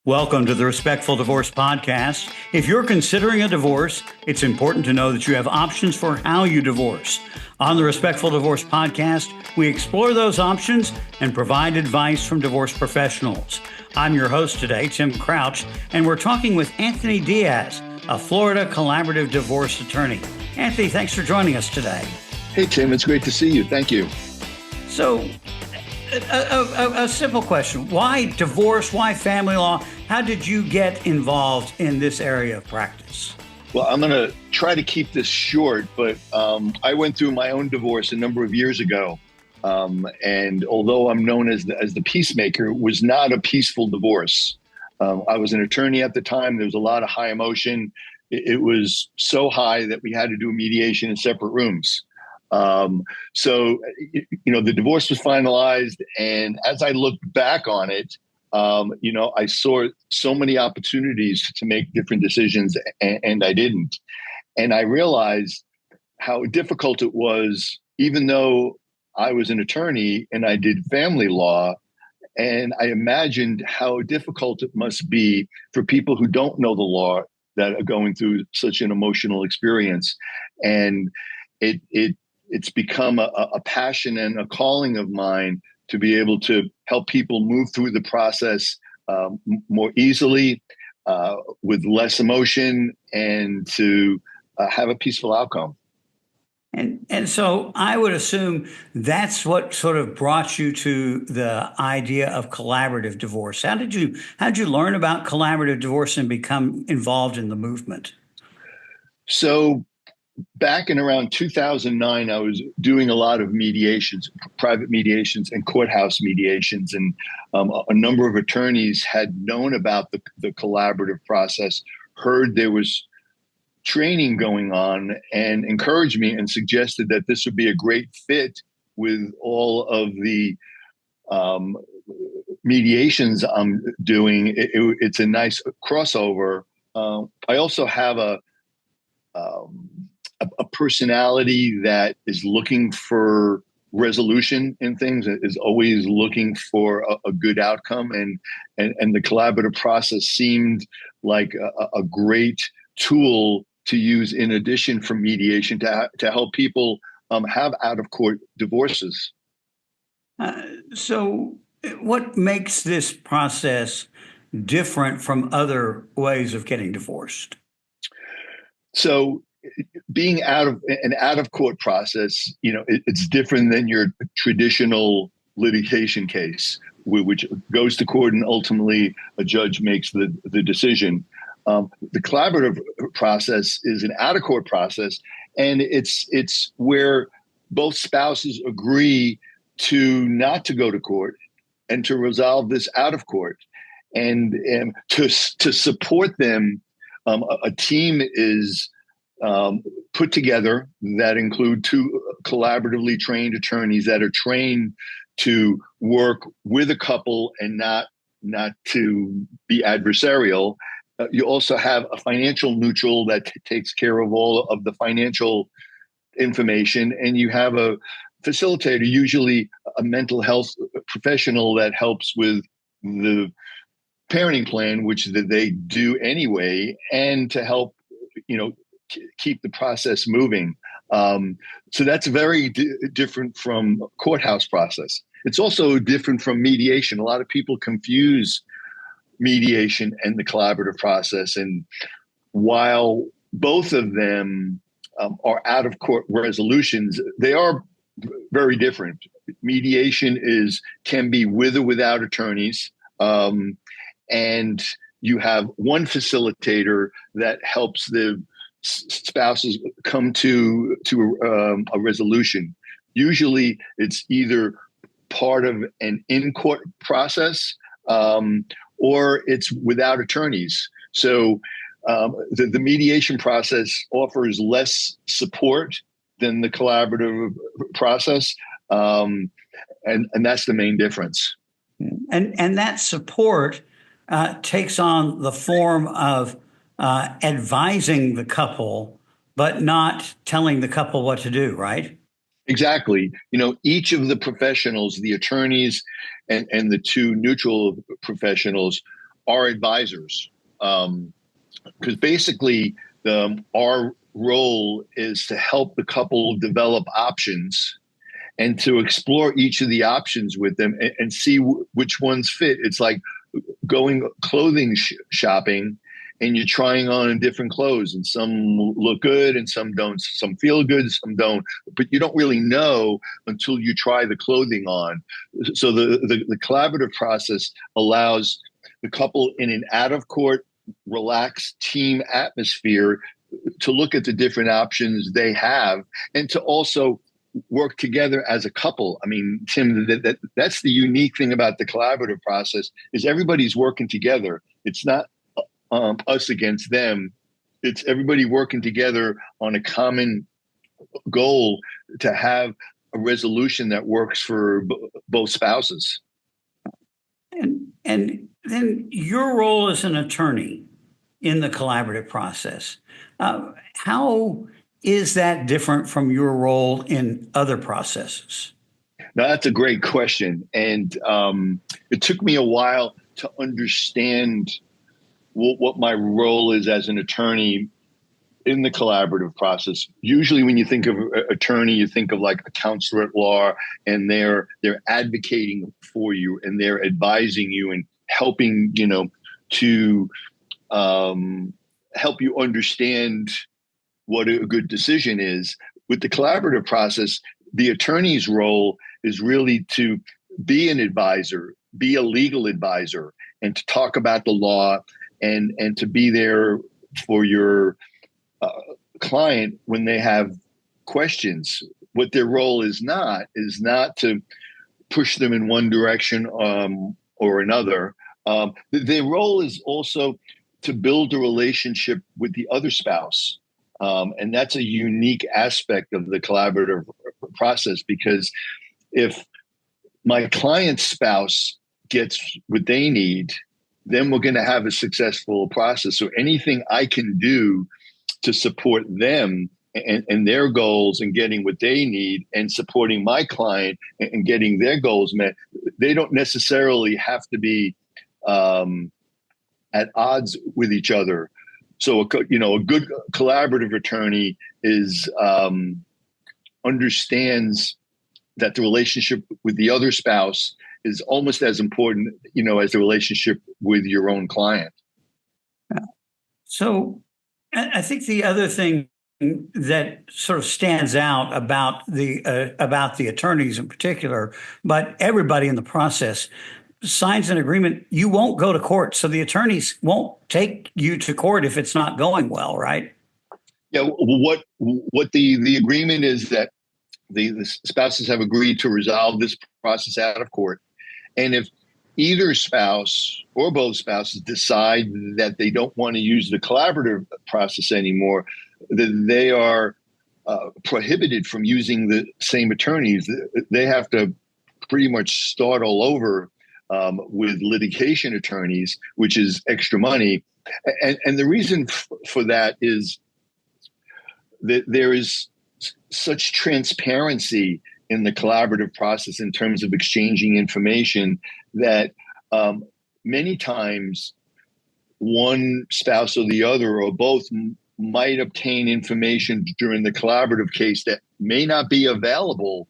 Welcome to the Respectful Divorce Podcast. If you're considering a divorce, it's important to know that you have options for how you divorce. On the Respectful Divorce Podcast, we explore those options and provide advice from divorce professionals. I'm your host today, Tim Crouch, and we're talking with Anthony Diaz, a Florida collaborative divorce attorney. Anthony, thanks for joining us today. Hey, Tim, it's great to see you. Thank you. So, a simple question. Why divorce? Why family law? How did you get involved in this area of practice? Well, I'm going to try to keep this short, but I went through my own divorce a number of years ago. And although I'm known as the peacemaker, it was not a peaceful divorce. I was an attorney at the time. There was a lot of high emotion. It was so high that we had to do a mediation in separate rooms. So the divorce was finalized. And as I looked back on it, I saw so many opportunities to make different decisions, and I didn't. And I realized how difficult it was, even though I was an attorney and I did family law. And I imagined how difficult it must be for people who don't know the law that are going through such an emotional experience. And it's become a passion and a calling of mine to be able to help people move through the process more easily, with less emotion, and to have a peaceful outcome. And so I would assume that's what sort of brought you to the idea of collaborative divorce. How'd you learn about collaborative divorce and become involved in the movement? So back in around 2009, I was doing a lot of mediations, private mediations and courthouse mediations. And a number of attorneys had known about the collaborative process, heard there was training going on, and encouraged me and suggested that this would be a great fit with all of the mediations I'm doing. It's a nice crossover. I also have a personality that is looking for resolution in things, is always looking for a good outcome. And the collaborative process seemed like a great tool to use in addition from mediation to help people have out-of-court divorces. So what makes this process different from other ways of getting divorced? So being out of court process, it's different than your traditional litigation case, which goes to court and ultimately a judge makes the decision. The collaborative process is an out of court process, and it's where both spouses agree to not to go to court and to resolve this out of court, and to support them. A team is put together that include two collaboratively trained attorneys that are trained to work with a couple and not to be adversarial. You also have a financial neutral that takes care of all of the financial information, and you have a facilitator, usually a mental health professional, that helps with the parenting plan, which they do anyway, and to help keep the process moving. So that's very different from courthouse process. It's also different from mediation. A lot of people confuse mediation and the collaborative process. And while both of them are out of court resolutions, they are very different. Mediation can be with or without attorneys. And you have one facilitator that helps the spouses come to a resolution. Usually it's either part of an in-court process, or it's without attorneys. So the mediation process offers less support than the collaborative process. And that's the main difference. And that support takes on the form of advising the couple, but not telling the couple what to do, right? Exactly. Each of the professionals, the attorneys and the two neutral professionals, our advisors. Because basically our role is to help the couple develop options and to explore each of the options with them and see which ones fit. It's like going clothing shopping and you're trying on different clothes, and some look good and some don't. Some feel good, some don't. But you don't really know until you try the clothing on. So the collaborative process allows the couple in an out-of-court, relaxed team atmosphere to look at the different options they have and to also work together as a couple. I mean, Tim, that's the unique thing about the collaborative process is everybody's working together. It's not us against them. It's everybody working together on a common goal to have a resolution that works for both spouses. And then your role as an attorney in the collaborative process, how is that different from your role in other processes? Now, that's a great question. And it took me a while to understand what my role is as an attorney in the collaborative process. Usually when you think of attorney, you think of like a counselor at law, and they're advocating for you and they're advising you and helping, to help you understand what a good decision is. With the collaborative process, the attorney's role is really to be an advisor, be a legal advisor, and to talk about the law and to be there for your client when they have questions. What their role is not to push them in one direction or another. Their role is also to build a relationship with the other spouse. And that's a unique aspect of the collaborative process, because if my client's spouse gets what they need, then we're going to have a successful process. So anything I can do to support them and their goals and getting what they need and supporting my client and getting their goals met, they don't necessarily have to be at odds with each other. So, a good collaborative attorney is understands that the relationship with the other spouse is almost as important, as the relationship with your own client. So I think the other thing that sort of stands out about the attorneys in particular, but everybody in the process signs an agreement. You won't go to court, so the attorneys won't take you to court if it's not going well, right? Yeah. What the agreement is that the spouses have agreed to resolve this process out of court, and if either spouse or both spouses decide that they don't want to use the collaborative process anymore, then they are prohibited from using the same attorneys. They have to pretty much start all over with litigation attorneys, which is extra money. And the reason for that is that there is such transparency in the collaborative process in terms of exchanging information that many times one spouse or the other or both might obtain information during the collaborative case that may not be available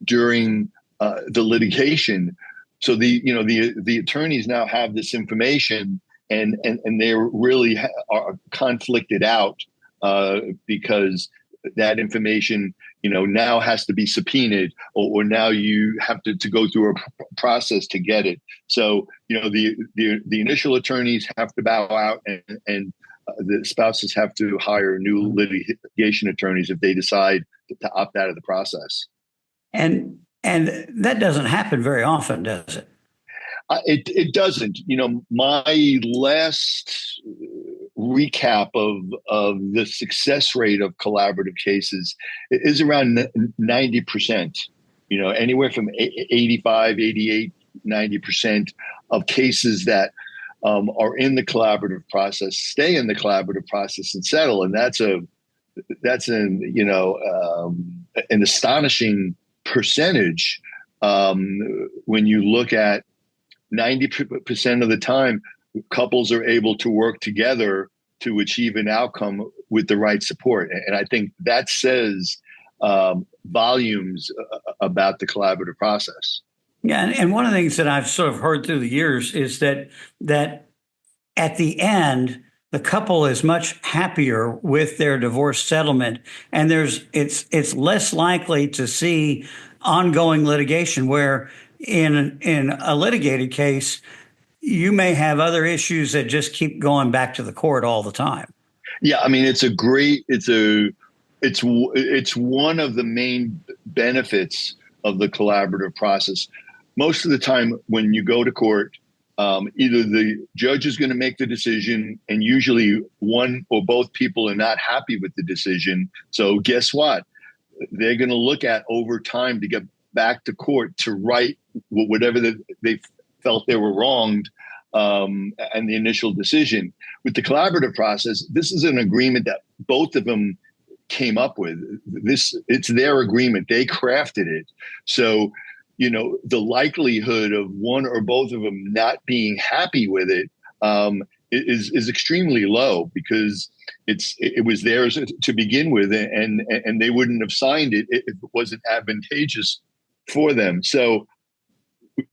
during the litigation. So the attorneys now have this information and they really are conflicted out because that information now has to be subpoenaed or now you have to go through a process to get it. So the initial attorneys have to bow out and the spouses have to hire new litigation attorneys if they decide to opt out of the process. And that doesn't happen very often, does it? It doesn't. My last recap of the success rate of collaborative cases is around 90%. Anywhere from 85, 88, 90% of cases that are in the collaborative process stay in the collaborative process and settle, and that's an astonishing percentage when you look at 90% of the time, couples are able to work together to achieve an outcome with the right support. And I think that says volumes about the collaborative process. Yeah, and one of the things that I've sort of heard through the years is that at the end, the couple is much happier with their divorce settlement, and it's less likely to see ongoing litigation. Where in a litigated case, you may have other issues that just keep going back to the court all the time. Yeah, I mean, it's one of the main benefits of the collaborative process. Most of the time when you go to court, either the judge is going to make the decision, and usually one or both people are not happy with the decision. So guess what? They're going to look at over time to get back to court to right whatever they felt they were wronged, and the initial decision. With the collaborative process, this is an agreement that both of them came up with. It's their agreement. They crafted it. So, the likelihood of one or both of them not being happy with it is extremely low, because it was theirs to begin with, and they wouldn't have signed it if it wasn't advantageous for them. So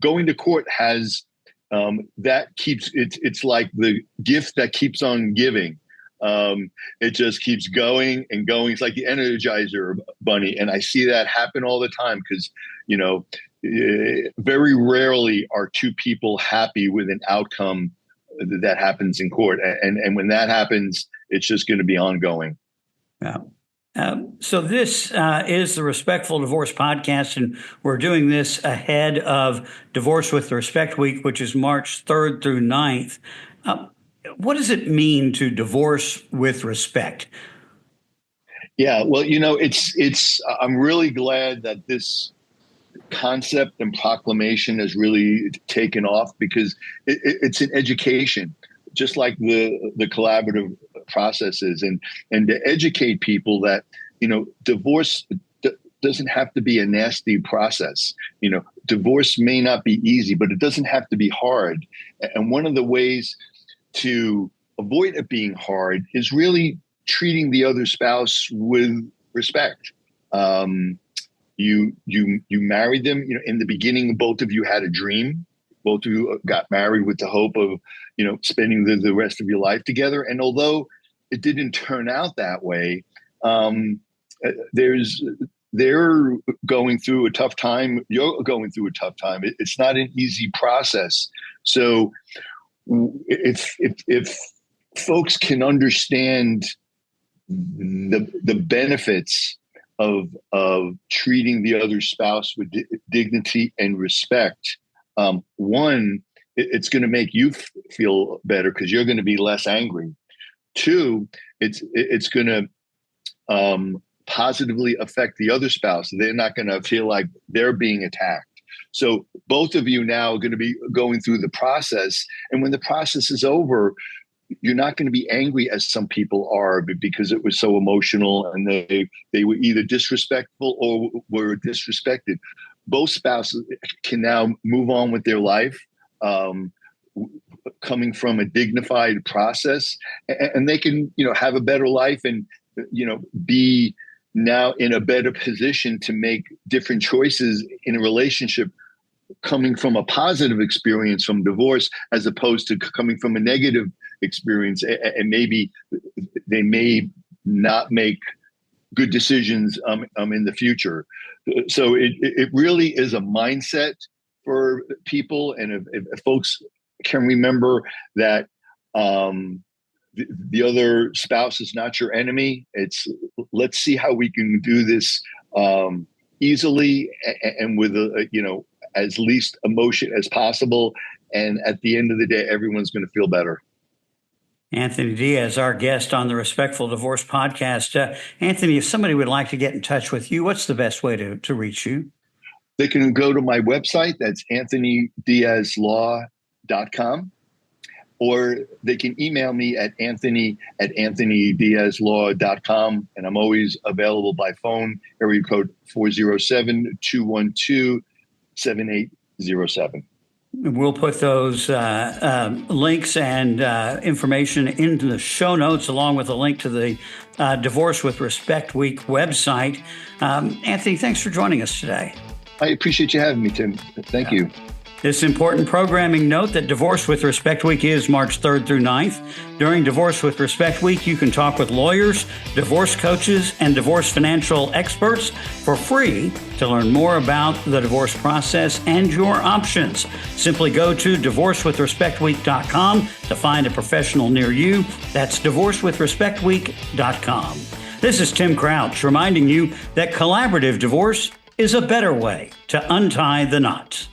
going to court has that keeps it's like the gift that keeps on giving. It just keeps going and going. It's like the Energizer bunny. And I see that happen all the time because, very rarely are two people happy with an outcome that happens in court. And when that happens, it's just going to be ongoing. Yeah. So this is the Respectful Divorce Podcast, and we're doing this ahead of Divorce with Respect Week, which is March 3rd through 9th. What does it mean to divorce with respect? Yeah, well, it's I'm really glad that this concept and proclamation has really taken off, because it's an education, just like the collaborative processes, and to educate people that, divorce doesn't have to be a nasty process. Divorce may not be easy, but it doesn't have to be hard. And one of the ways to avoid it being hard is really treating the other spouse with respect. You married them, in the beginning, both of you had a dream. Both of you got married with the hope of, spending the rest of your life together. And although it didn't turn out that way, they're going through a tough time. You're going through a tough time. It's not an easy process. So if folks can understand the benefits of treating the other spouse with dignity and respect, one, it's going to make you feel better because you're going to be less angry. Two, it's going to positively affect the other spouse. They're not going to feel like they're being attacked. So both of you now are going to be going through the process. And when the process is over, you're not going to be angry as some people are because it was so emotional and they were either disrespectful or were disrespected. Both spouses can now move on with their life, coming from a dignified process, and they can, have a better life and, be now in a better position to make different choices in a relationship, coming from a positive experience from divorce as opposed to coming from a negative experience. And maybe they may not make good decisions in the future. So it really is a mindset for people. And if folks can remember that the other spouse is not your enemy, let's see how we can do this easily and with as least emotion as possible. And at the end of the day, everyone's going to feel better. Anthony Diaz, our guest on the Respectful Divorce Podcast. Anthony, if somebody would like to get in touch with you, what's the best way to reach you? They can go to my website. That's anthonydiazlaw.com. Or they can email me at anthony@anthonydiazlaw.com. And I'm always available by phone, area code 407-212-7807. We'll put those links and information into the show notes, along with a link to the Divorce with Respect Week website. Anthony, thanks for joining us today. I appreciate you having me, Tim. Thank you. This important programming note that Divorce with Respect Week is March 3rd through 9th. During Divorce with Respect Week, you can talk with lawyers, divorce coaches, and divorce financial experts for free to learn more about the divorce process and your options. Simply go to divorcewithrespectweek.com to find a professional near you. That's divorcewithrespectweek.com. This is Tim Crouch reminding you that collaborative divorce is a better way to untie the knot.